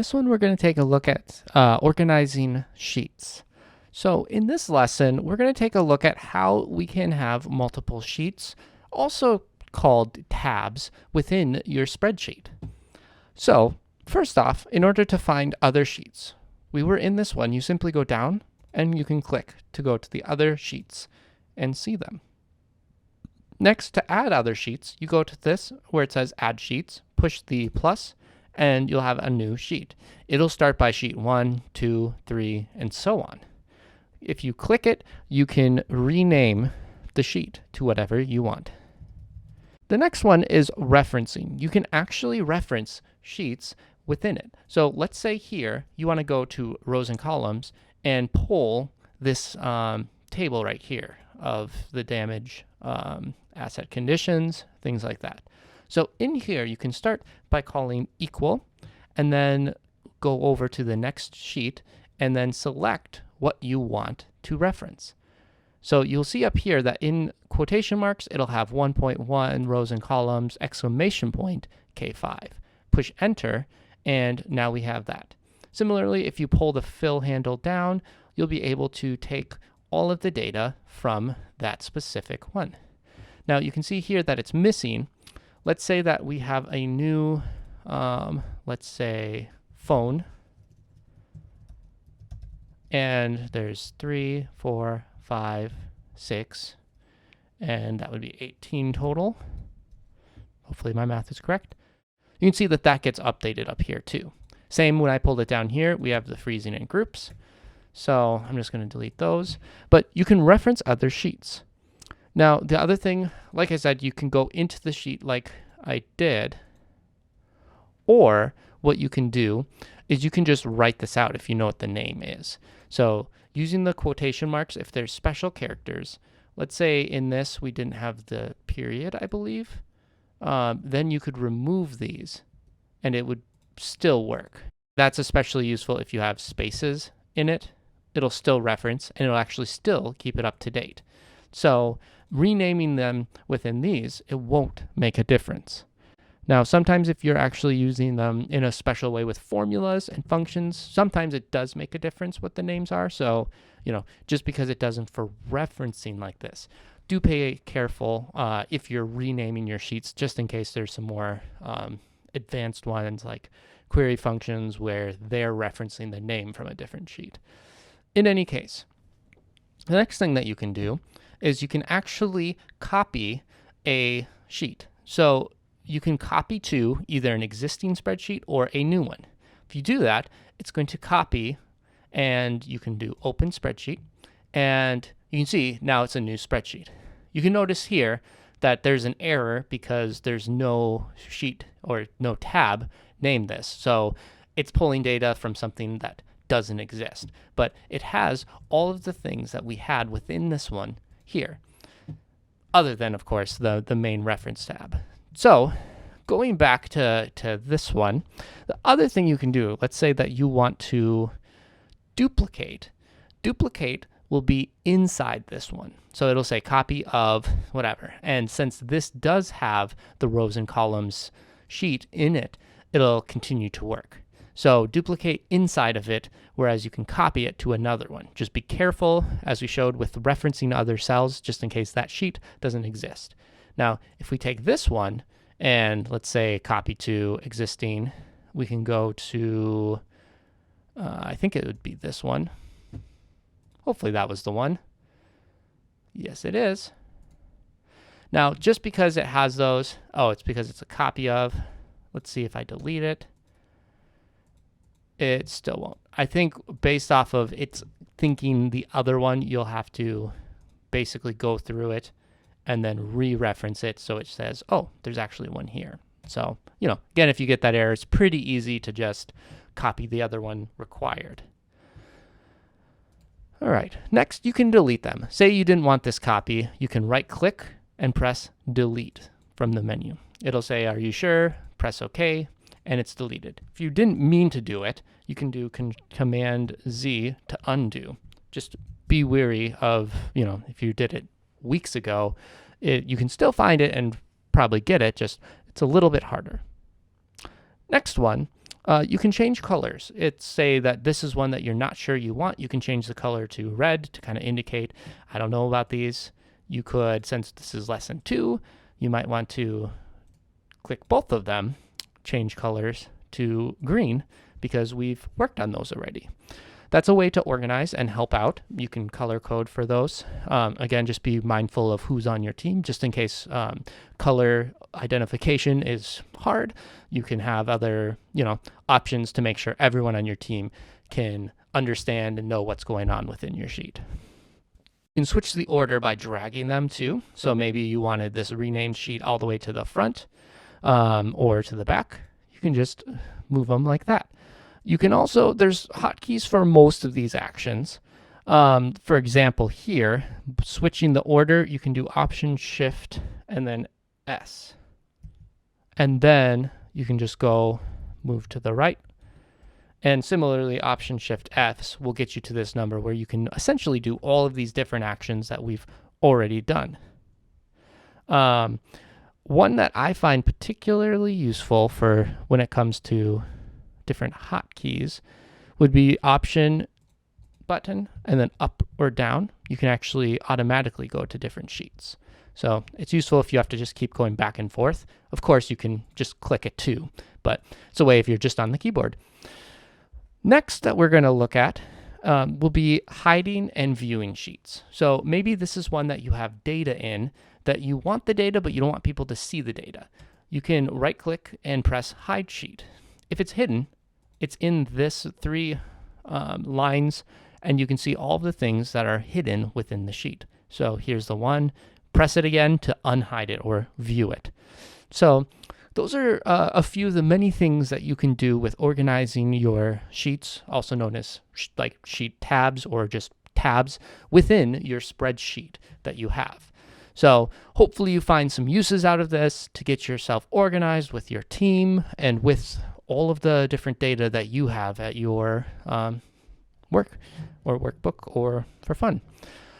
this one, we're going to take a look at organizing sheets. So in this lesson, we're going to take a look at how we can have multiple sheets, also called tabs, within your spreadsheet. So first off, in order to find other sheets, we were in this one, you simply go down and you can click to go to the other sheets and see them. Next, to add other sheets, you go to this where it says Add Sheets, push the plus, and you'll have a new sheet. It'll start by sheet 1, 2, 3, and so on. If you click it, you can rename the sheet to whatever you want. The next one is referencing. You can actually reference sheets within it. So let's say here you want to go to rows and columns and pull this table right here of the damage asset conditions, things like that. So in here, you can start by calling equal and then go over to the next sheet and then select what you want to reference. So you'll see up here that in quotation marks, it'll have 1.1 rows and columns, exclamation point, K5. Push enter, and now we have that. Similarly, if you pull the fill handle down, you'll be able to take all of the data from that specific one. Now you can see here that it's missing. Let's say that we have a new, let's say phone, and there's 3, 4, 5, 6, and that would be 18 total. Hopefully my math is correct. You can see that that gets updated up here too. Same when I pulled it down here, we have the freezing in groups. So I'm just going to delete those, but you can reference other sheets. Now, the other thing, like I said, you can go into the sheet like I did, or what you can do is you can just write this out if you know what the name is. So using the quotation marks, if there's special characters, let's say in this we didn't have the period, I believe, then you could remove these and it would still work. That's especially useful if you have spaces in it. It'll still reference and it'll actually still keep it up to date. So renaming them within these, it won't make a difference. Now, sometimes if you're actually using them in a special way with formulas and functions, sometimes it does make a difference what the names are. So, just because it doesn't for referencing like this, do pay careful if you're renaming your sheets, just in case there's some more advanced ones like query functions where they're referencing the name from a different sheet. In any case, the next thing that you can do is you can actually copy a sheet. So you can copy to either an existing spreadsheet or a new one. If you do that, it's going to copy, and you can do open spreadsheet, and you can see now it's a new spreadsheet. You can notice here that there's an error because there's no sheet or no tab named this. So it's pulling data from something that doesn't exist, but it has all of the things that we had within this one here, other than, of course, the main reference tab. So going back to this one, the other thing you can do, let's say that you want to duplicate. Duplicate will be inside this one. So it'll say copy of whatever. And since this does have the rows and columns sheet in it, it'll continue to work. So duplicate inside of it, whereas you can copy it to another one. Just be careful, as we showed, with referencing other cells, just in case that sheet doesn't exist. Now, if we take this one and let's say copy to existing, we can go to, I think it would be this one. Hopefully that was the one. Yes, it is. Now, just because it has those, it's because it's a copy of. Let's see if I delete it. It still won't. I think based off of it's thinking the other one, you'll have to basically go through it and then re-reference it so it says, oh, there's actually one here. So, again, if you get that error, it's pretty easy to just copy the other one required. All right, next you can delete them. Say you didn't want this copy, you can right-click and press delete from the menu. It'll say, are you sure? Press OK, and it's deleted. If you didn't mean to do it, you can do Command Z to undo. Just be wary of, if you did it weeks ago, you can still find it and probably get it, just it's a little bit harder. Next one, You can change colors. It's say that this is one that you're not sure you want. You can change the color to red to kind of indicate, I don't know about these. You could, since this is lesson 2, you might want to click both of them, change colors to green because we've worked on those already. That's a way to organize and help out. You can color code for those. Again, just be mindful of who's on your team, just in case color identification is hard. You can have other, options to make sure everyone on your team can understand and know what's going on within your sheet. You can switch the order by dragging them too. So maybe you wanted this renamed sheet all the way to the front or to the back. You can just move them like that. You can also, there's hotkeys for most of these actions. For example, here, switching the order, you can do Option Shift and then S. And then you can just go move to the right. And similarly, Option Shift S will get you to this number where you can essentially do all of these different actions that we've already done. One that I find particularly useful for when it comes to different hotkeys would be Option button and then up or down. You can actually automatically go to different sheets. So it's useful if you have to just keep going back and forth. Of course, you can just click it too, but it's a way if you're just on the keyboard. Next that we're going to look at will be hiding and viewing sheets. So maybe this is one that you have data in that you want the data, but you don't want people to see the data. You can right click and press hide sheet. If it's hidden, it's in this 3 lines, and you can see all of the things that are hidden within the sheet. So here's the one. Press it again to unhide it or view it. So those are a few of the many things that you can do with organizing your sheets, also known as like sheet tabs or just tabs within your spreadsheet that you have. So hopefully you find some uses out of this to get yourself organized with your team and with all of the different data that you have at your work or workbook or for fun.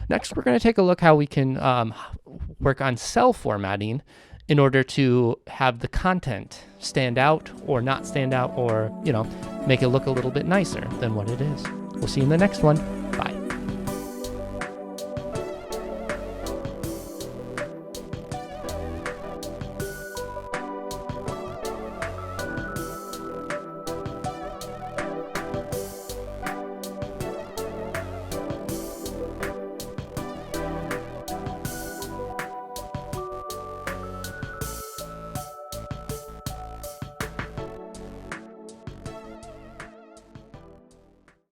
Next, we're going to take a look how we can work on cell formatting in order to have the content stand out or not stand out or, make it look a little bit nicer than what it is. We'll see you in the next one.